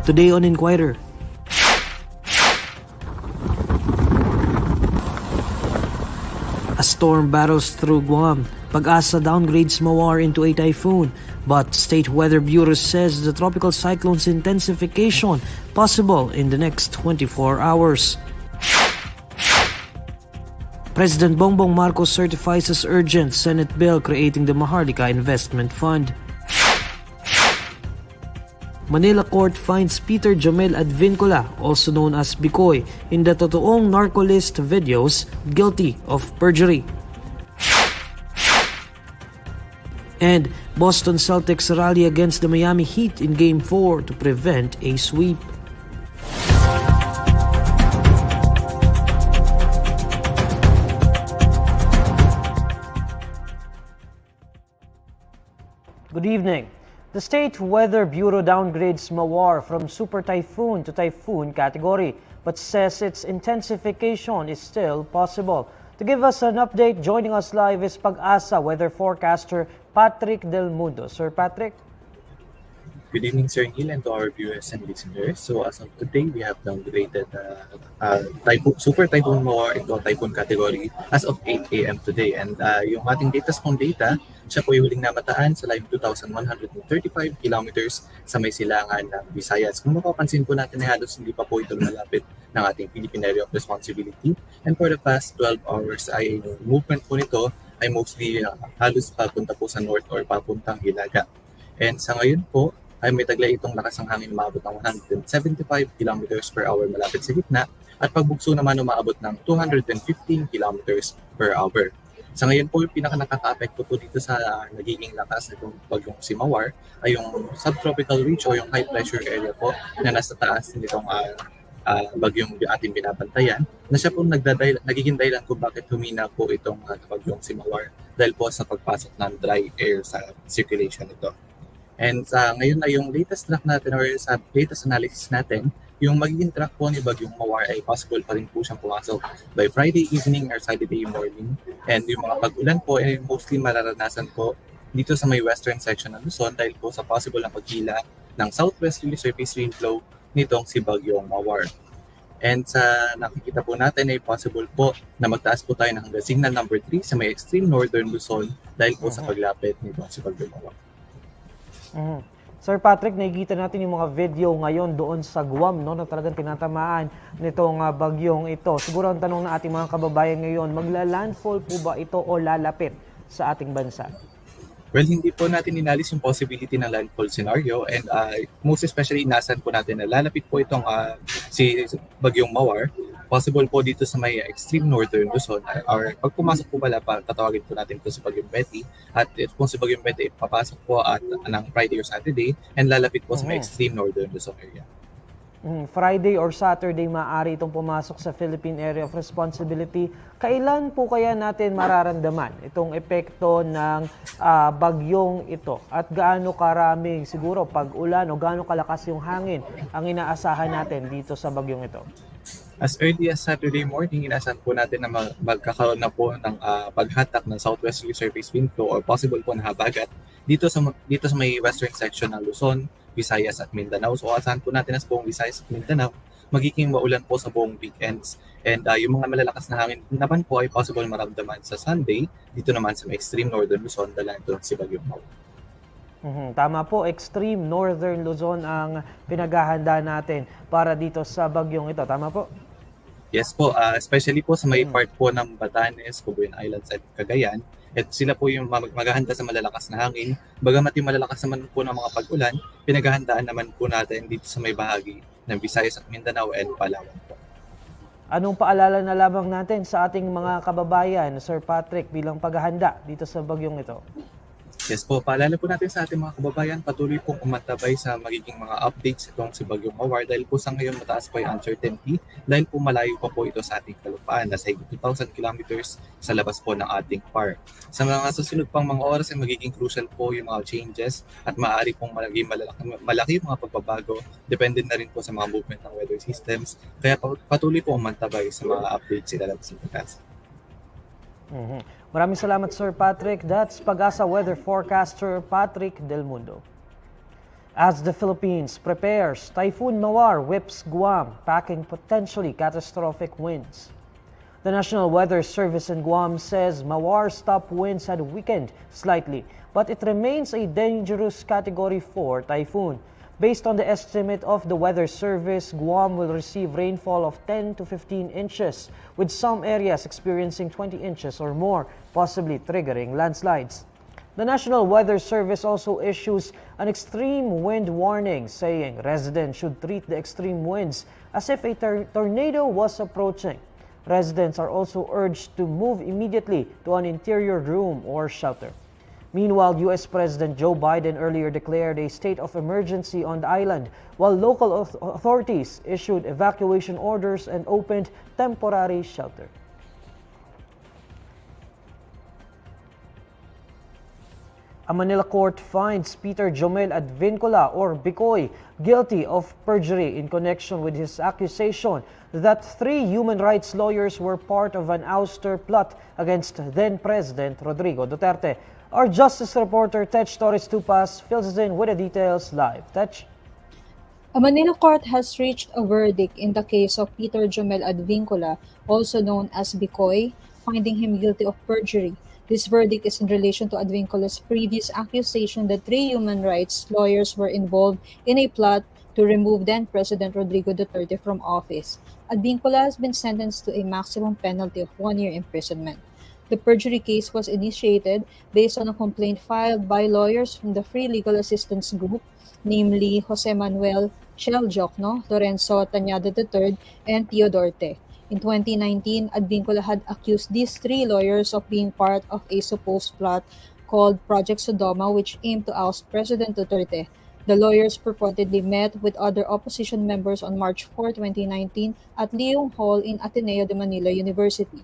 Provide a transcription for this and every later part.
Today on Inquirer. A storm battles through Guam. Pagasa downgrades Mawar into a typhoon. But State Weather Bureau says the tropical cyclone's intensification possible in the next 24 hours. President Bongbong Marcos certifies as urgent Senate bill creating the Maharlika Investment Fund. Manila court finds Peter Jamel Advincula, also known as Bikoy, in the totoong narco list videos, guilty of perjury. And Boston Celtics rally against the Miami Heat in Game 4 to prevent a sweep. Good evening. The State Weather Bureau downgrades Mawar from super typhoon to typhoon category, but says its intensification is still possible. To give us an update, joining us live is Pagasa weather forecaster Patrick Del Mundo. Sir Patrick? Good evening, Sir Neil, and to our viewers and listeners. So as of today, we have downgraded Super Typhoon Mawar into a typhoon category as of 8 a.m. today. And yung ating latest pong data, siya po ay huling namataan sa line 2,135 kilometers sa may silangan ng Visayas. Kung mapapansin po natin ay halos hindi pa po ito malapit ng ating Philippine Area of Responsibility. And for the past 12 hours ay movement po nito ay mostly halos papunta po sa north or papuntang Hilaga. And sa ngayon po, ay may taglay itong lakas ng hangin umaabot ng 175 kilometers per hour malapit sa gitna at pagbugso naman umaabot ng 215 kilometers per hour. Sa ngayon po, yung pinaka-nakaka-apekto po dito sa nagiging lakas nitong bagyong si Mawar ay yung subtropical ridge o yung high pressure area po na nasa taas nitong bagyong ating binabantayan na siya po nagiging dahilan kung bakit humina po itong bagyong si Mawar dahil po sa pagpasok ng dry air sa circulation nito. And ngayon na yung latest track natin or sa latest analysis natin, yung magiging track po ni Bagyong Mawar ay possible pa rin po siyang pumasok by Friday evening or Saturday morning. And yung mga pag-ulan po ay mostly mararanasan po dito sa may western section ng Luzon dahil po sa possible na paghila ng southwesterly surface wind flow nitong si Bagyong Mawar. And sa nakikita po natin ay possible po na magtaas po tayo ng hanggang signal number 3 sa may extreme northern Luzon dahil po sa paglapit nitong si Bagyong Mawar. Sir Patrick, nakikita natin yung mga video ngayon doon sa Guam, no, na talagang tinatamaan nitong bagyong ito. Siguro ang tanong ng ating mga kababayan ngayon, magla-landfall po ba ito o lalapit sa ating bansa? Well, hindi po natin inalis yung possibility ng landfall scenario and most especially inasan po natin na lalapit po itong si Bagyong Mawar. Possible po dito sa may extreme northern Luzon or pag pumasok po pala, tatawagin po natin ito si Bagyong Betty at ito po si Bagyong Betty papasok po at ng Friday or Saturday and lalapit po sa may extreme northern Luzon area. Friday or Saturday maaari itong pumasok sa Philippine Area of Responsibility. Kailan po kaya natin mararamdaman itong epekto ng bagyong ito? At gaano karaming siguro pag-ulan o gaano kalakas yung hangin ang inaasahan natin dito sa bagyong ito? As early as Saturday morning, inasahan po natin na magkakaroon na po ng paghatak ng southwesterly surface wind flow or possible po na habagat dito sa may western section ng Luzon, Visayas at Mindanao. So asahan po natin na sa buong Visayas at Mindanao, magiging maulan po sa buong weekends. And yung mga malalakas na hangin naman po ay possible maramdaman sa Sunday, dito naman sa may extreme northern Luzon, dala ito si Bagyong Mawar. Tama po, extreme northern Luzon ang pinaghahanda natin para dito sa bagyong ito. Tama po? Yes po, especially po sa may part po ng Batanes, Cobuyan Islands at Cagayan. At sila po yung maghahanda sa malalakas na hangin. Bagamat yung malalakas naman po ng mga pag-ulan, pinaghahandaan naman po natin dito sa may bahagi ng Visayas at Mindanao and Palawan po. Anong paalala na lamang natin sa ating mga kababayan, Sir Patrick, bilang paghahanda dito sa bagyong ito? Yes po, paalala po natin sa ating mga kababayan, patuloy pong umantabay sa magiging mga updates itong si Bagyong Mawar dahil po sa ngayon mataas po yung uncertainty dahil po malayo pa po ito sa ating kalupaan, nasa 2,000 kilometers sa labas po ng ating PAR. Sa mga susunod pang mga oras ay magiging crucial po yung mga changes at maaari pong malaki yung mga pagbabago, depende na rin po sa mga movement ng weather systems, kaya patuloy po umantabay sa mga updates sila lang sa Pagasa. Maraming salamat, Sir Patrick. That's Pagasa weather forecaster Patrick Del Mundo. As the Philippines prepares, Typhoon Mawar whips Guam, packing potentially catastrophic winds. The National Weather Service in Guam says Mawar's top winds had weakened slightly, but it remains a dangerous Category 4 typhoon. Based on the estimate of the Weather Service, Guam will receive rainfall of 10 to 15 inches, with some areas experiencing 20 inches or more, possibly triggering landslides. The National Weather Service also issues an extreme wind warning, saying residents should treat the extreme winds as if a tornado was approaching. Residents are also urged to move immediately to an interior room or shelter. Meanwhile, U.S. President Joe Biden earlier declared a state of emergency on the island, while local authorities issued evacuation orders and opened temporary shelter. A Manila court finds Peter Jomel Advincula or Bikoy guilty of perjury in connection with his accusation that 3 human rights lawyers were part of an ouster plot against then-President Rodrigo Duterte. Our justice reporter Tech Torres Tupas fills us in with the details live. Tech? A Manila court has reached a verdict in the case of Peter Jomel Advincula, also known as Bikoy, finding him guilty of perjury. This verdict is in relation to Advincula's previous accusation that 3 human rights lawyers were involved in a plot to remove then-President Rodrigo Duterte from office. Advincula has been sentenced to a maximum penalty of 1 year imprisonment. The perjury case was initiated based on a complaint filed by lawyers from the Free Legal Assistance Group, namely Jose Manuel Chel Jocno, Lorenzo Tañada III, and Tio Dorte. In 2019, Advincula had accused these 3 lawyers of being part of a supposed plot called Project Sodoma, which aimed to oust President Duterte. The lawyers purportedly met with other opposition members on March 4, 2019 at Leung Hall in Ateneo de Manila University.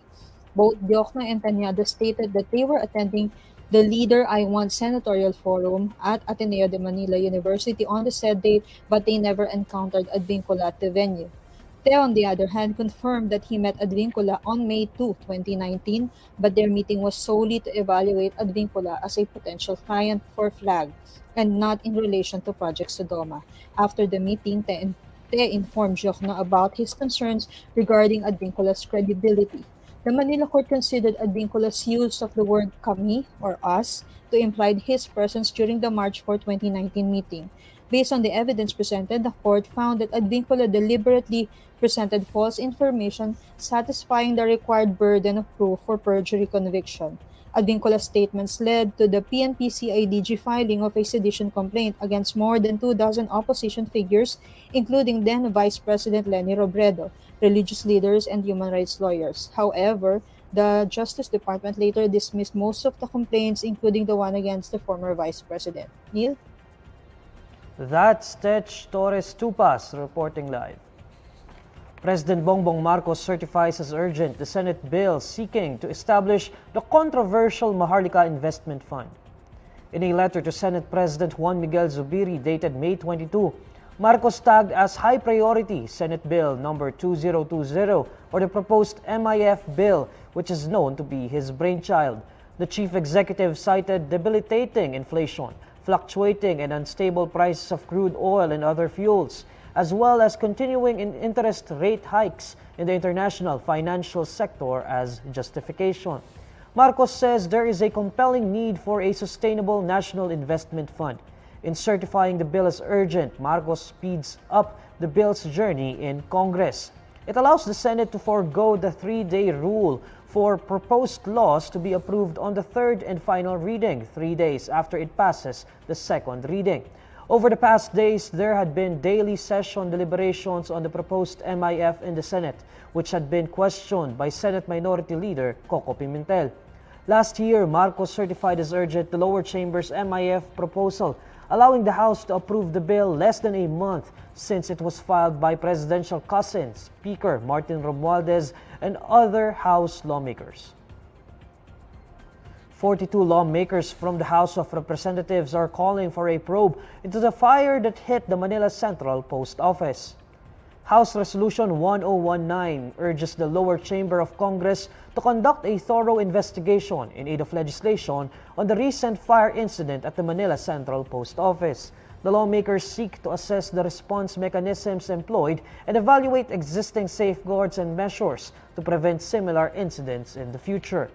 Both Diokno and Tañada stated that they were attending the Leader I Want Senatorial Forum at Ateneo de Manila University on the said date, but they never encountered Advincula at the venue. Teo, on the other hand, confirmed that he met Advincula on May 2, 2019, but their meeting was solely to evaluate Advincula as a potential client for FLAG and not in relation to Project Sodoma. After the meeting, Te informed Jokno about his concerns regarding Advincula's credibility. The Manila court considered Advincula's use of the word kami or us to imply his presence during the March 4, 2019 meeting. Based on the evidence presented, the court found that Advincula deliberately presented false information satisfying the required burden of proof for perjury conviction. Advincula's statements led to the PNP-CIDG filing of a sedition complaint against more than 2 dozen opposition figures, including then Vice President Leni Robredo, religious leaders, and human rights lawyers. However, the Justice Department later dismissed most of the complaints, including the one against the former Vice President. Neil? That's Tech Torres Tupas reporting live. President Bongbong Marcos certifies as urgent the Senate bill seeking to establish the controversial Maharlika Investment Fund. In a letter to Senate President Juan Miguel Zubiri dated May 22, Marcos tagged as high priority Senate Bill number 2020 or the proposed MIF bill, which is known to be his brainchild. The chief executive cited debilitating inflation, fluctuating and unstable prices of crude oil and other fuels, as well as continuing interest rate hikes in the international financial sector as justification. Marcos says there is a compelling need for a sustainable national investment fund. In certifying the bill as urgent, Marcos speeds up the bill's journey in Congress. It allows the Senate to forego the 3-day rule for proposed laws to be approved on the 3rd and final reading, 3 days after it passes the 2nd reading. Over the past days, there had been daily session deliberations on the proposed MIF in the Senate, which had been questioned by Senate Minority Leader Coco Pimentel. Last year, Marcos certified as urgent the lower chamber's MIF proposal, allowing the House to approve the bill less than a month since it was filed by presidential cousin, Speaker Martin Romualdez, and other House lawmakers. 42 lawmakers from the House of Representatives are calling for a probe into the fire that hit the Manila Central Post Office. House Resolution 1019 urges the lower chamber of Congress to conduct a thorough investigation in aid of legislation on the recent fire incident at the Manila Central Post Office. The lawmakers seek to assess the response mechanisms employed and evaluate existing safeguards and measures to prevent similar incidents in the future.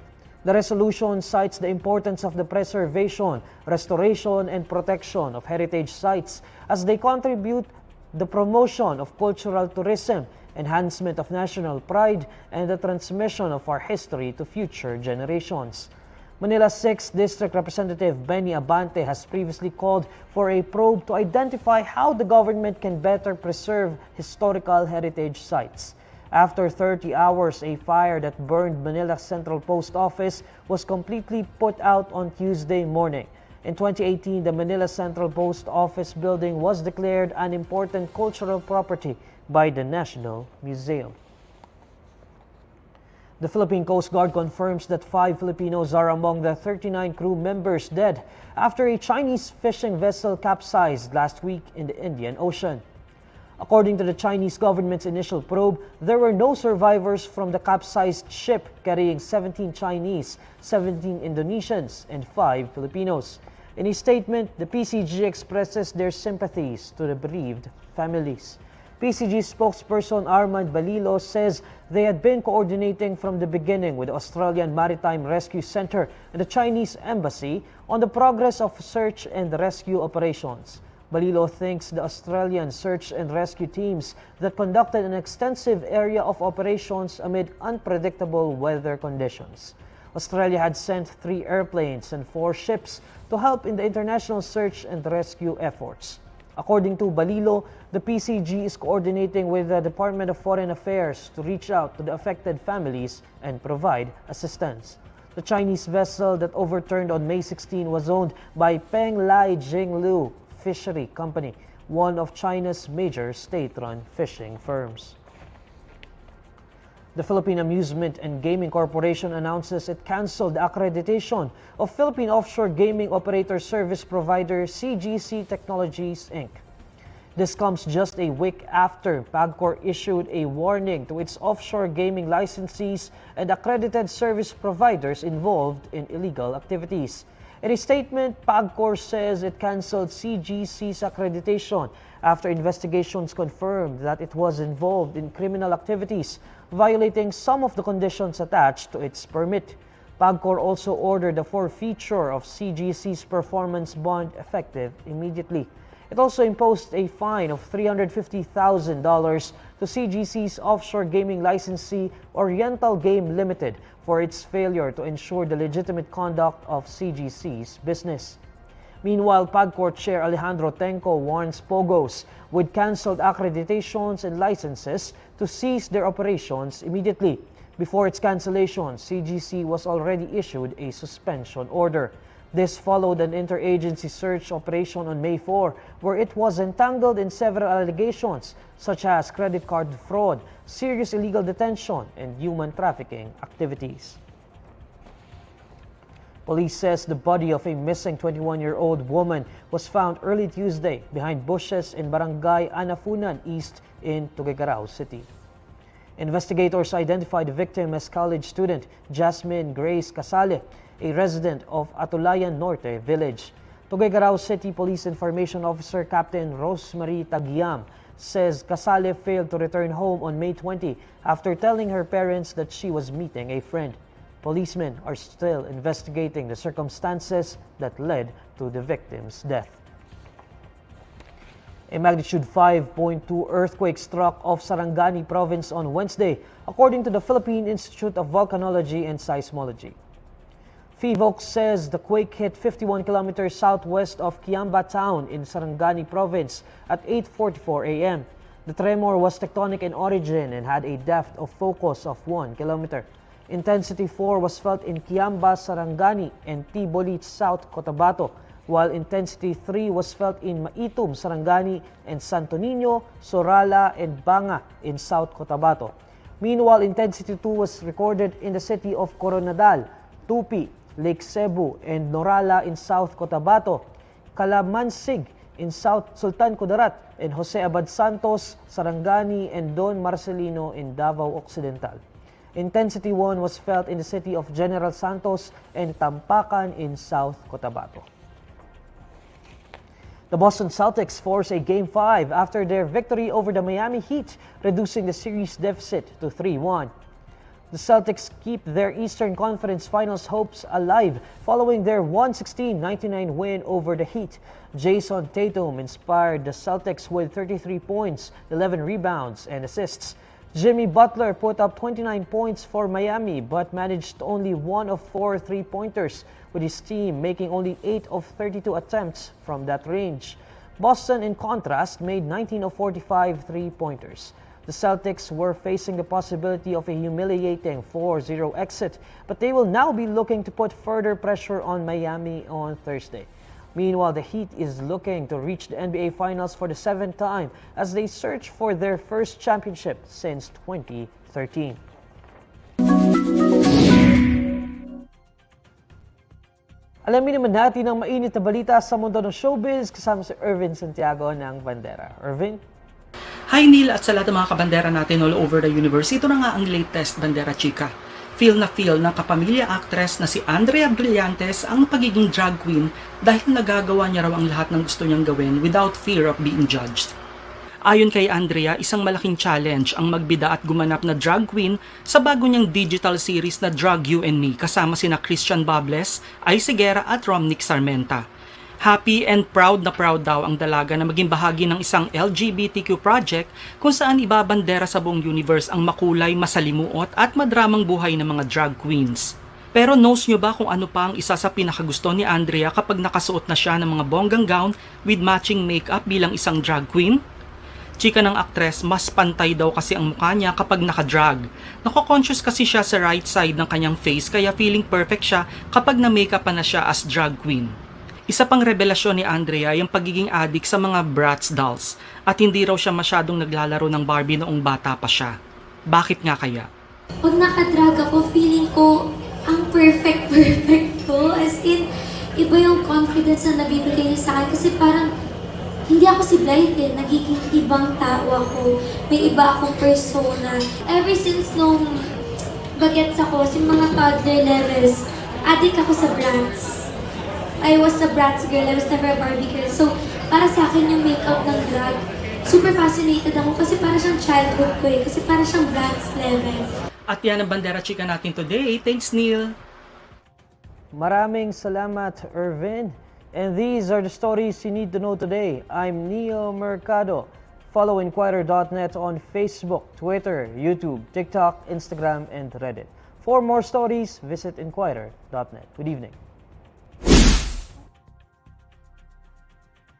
The resolution cites the importance of the preservation, restoration, and protection of heritage sites as they contribute the promotion of cultural tourism, enhancement of national pride, and the transmission of our history to future generations. Manila's 6th District Representative Benny Abante has previously called for a probe to identify how the government can better preserve historical heritage sites. After 30 hours, a fire that burned Manila Central Post Office was completely put out on Tuesday morning. In 2018, the Manila Central Post Office building was declared an important cultural property by the National Museum. The Philippine Coast Guard confirms that 5 Filipinos are among the 39 crew members dead after a Chinese fishing vessel capsized last week in the Indian Ocean. According to the Chinese government's initial probe, there were no survivors from the capsized ship carrying 17 Chinese, 17 Indonesians, and 5 Filipinos. In a statement, the PCG expresses their sympathies to the bereaved families. PCG spokesperson Armand Balilo says they had been coordinating from the beginning with the Australian Maritime Rescue Center and the Chinese Embassy on the progress of search and rescue operations. Balilo thanks the Australian search and rescue teams that conducted an extensive area of operations amid unpredictable weather conditions. Australia had sent 3 airplanes and 4 ships to help in the international search and rescue efforts. According to Balilo, the PCG is coordinating with the Department of Foreign Affairs to reach out to the affected families and provide assistance. The Chinese vessel that overturned on May 16 was owned by Peng Lai Jinglu Fishery Company, one of China's major state-run fishing firms. The Philippine Amusement and Gaming Corporation announces it canceled the accreditation of Philippine Offshore Gaming Operator Service Provider CGC Technologies, Inc. This comes just a week after Pagcor issued a warning to its offshore gaming licensees and accredited service providers involved in illegal activities. In a statement, Pagcor says it canceled CGC's accreditation after investigations confirmed that it was involved in criminal activities, violating some of the conditions attached to its permit. Pagcor also ordered the forfeiture of CGC's performance bond effective immediately. It also imposed a fine of $350,000 to CGC's offshore gaming licensee Oriental Game Limited for its failure to ensure the legitimate conduct of CGC's business. Meanwhile, Pagcor Chair Alejandro Tenco warns Pogos with canceled accreditations and licenses to cease their operations immediately. Before its cancellation, CGC was already issued a suspension order. This followed an interagency search operation on May 4, where it was entangled in several allegations such as credit card fraud, serious illegal detention, and human trafficking activities. Police says the body of a missing 21-year-old woman was found early Tuesday behind bushes in Barangay Anafunan East in Tuguegarao City. Investigators identified the victim as college student Jasmine Grace Casale, a resident of Atulayan Norte Village. Tuguegarao City Police Information Officer Captain Rosemary Tagiam says Casale failed to return home on May 20 after telling her parents that she was meeting a friend. Policemen are still investigating the circumstances that led to the victim's death. A magnitude 5.2 earthquake struck off Sarangani province on Wednesday, according to the Philippine Institute of Volcanology and Seismology. PHIVOLCS says the quake hit 51 kilometers southwest of Kiamba town in Sarangani province at 8:44 a.m. The tremor was tectonic in origin and had a depth of focus of 1 kilometer. Intensity 4 was felt in Kiamba, Sarangani, and Tibolit, South Cotabato, while intensity 3 was felt in Maitum, Sarangani, and Santo Niño, Sorala, and Banga in South Cotabato. Meanwhile, intensity 2 was recorded in the city of Coronadal, Tupi, Lake Cebu, and Norala in South Cotabato, Calamansig in South Sultan Kudarat, and Jose Abad Santos, Sarangani, and Don Marcelino in Davao Occidental. Intensity 1 was felt in the city of General Santos and Tampakan in South Cotabato. The Boston Celtics force a Game 5 after their victory over the Miami Heat, reducing the series deficit to 3-1. The Celtics keep their Eastern Conference Finals hopes alive following their 116-99 win over the Heat. Jason Tatum inspired the Celtics with 33 points, 11 rebounds, and assists. Jimmy Butler put up 29 points for Miami but managed only 1 of 4 three-pointers, with his team making only 8 of 32 attempts from that range. Boston, in contrast, made 19 of 45 three-pointers. The Celtics were facing the possibility of a humiliating 4-0 exit, but they will now be looking to put further pressure on Miami on Thursday. Meanwhile, the Heat is looking to reach the NBA Finals for the 7th time as they search for their first championship since 2013. Alamin naman natin ang mainit na balita sa mundo ng showbiz kasama si Irvin Santiago ng Bandera. Irvin? Hi Neil at sa lahat ng mga kabandera natin all over the universe. Ito na nga ang latest Bandera Chika. Feel na feel ng kapamilya actress na si Andrea Brillantes ang pagiging drag queen dahil nagagawa niya raw ang lahat ng gusto niyang gawin without fear of being judged. Ayon kay Andrea, isang malaking challenge ang magbida at gumanap na drag queen sa bago niyang digital series na Drag You and Me kasama sina Christian Bables, Ay Seguera at Romnick Sarmenta. Happy and proud daw ang dalaga na maging bahagi ng isang LGBTQ project kung saan ibabandera sa buong universe ang makulay, masalimuot at madramang buhay ng mga drag queens. Pero knows nyo ba kung ano pa ang isa sa pinakagusto ni Andrea kapag nakasuot na siya ng mga bonggang gown with matching makeup bilang isang drag queen? Chika ng aktres, mas pantay daw kasi ang mukha niya kapag naka-drag. Nako-conscious kasi siya sa right side ng kanyang face kaya feeling perfect siya kapag na-makeup pa na siya as drag queen. Isa pang revelasyon ni Andrea yung pagiging addict sa mga Bratz dolls at hindi raw siya masyadong naglalaro ng Barbie noong bata pa siya. Bakit nga kaya? Pag nakadrag ako, feeling ko ang perfect ko. As in, iba yung confidence na nabibigay niya sa akin kasi parang hindi ako si Blythe eh. Nagiging ibang tao ako. May iba akong persona. Ever since nung bagets ako, si mga toddler levels, addict ako sa Bratz. I was a Bratz girl, I was never a Barbie girl. So, para sa akin yung makeup ng drag, super fascinated ako kasi para siyang childhood ko eh. Kasi para siyang Bratz level. At yan ang Bandera Chika natin today. Thanks, Neil! Maraming salamat, Irvin. And these are the stories you need to know today. I'm Neil Mercado. Follow INQUIRER.net on Facebook, Twitter, YouTube, TikTok, Instagram, and Reddit. For more stories, visit INQUIRER.net. Good evening.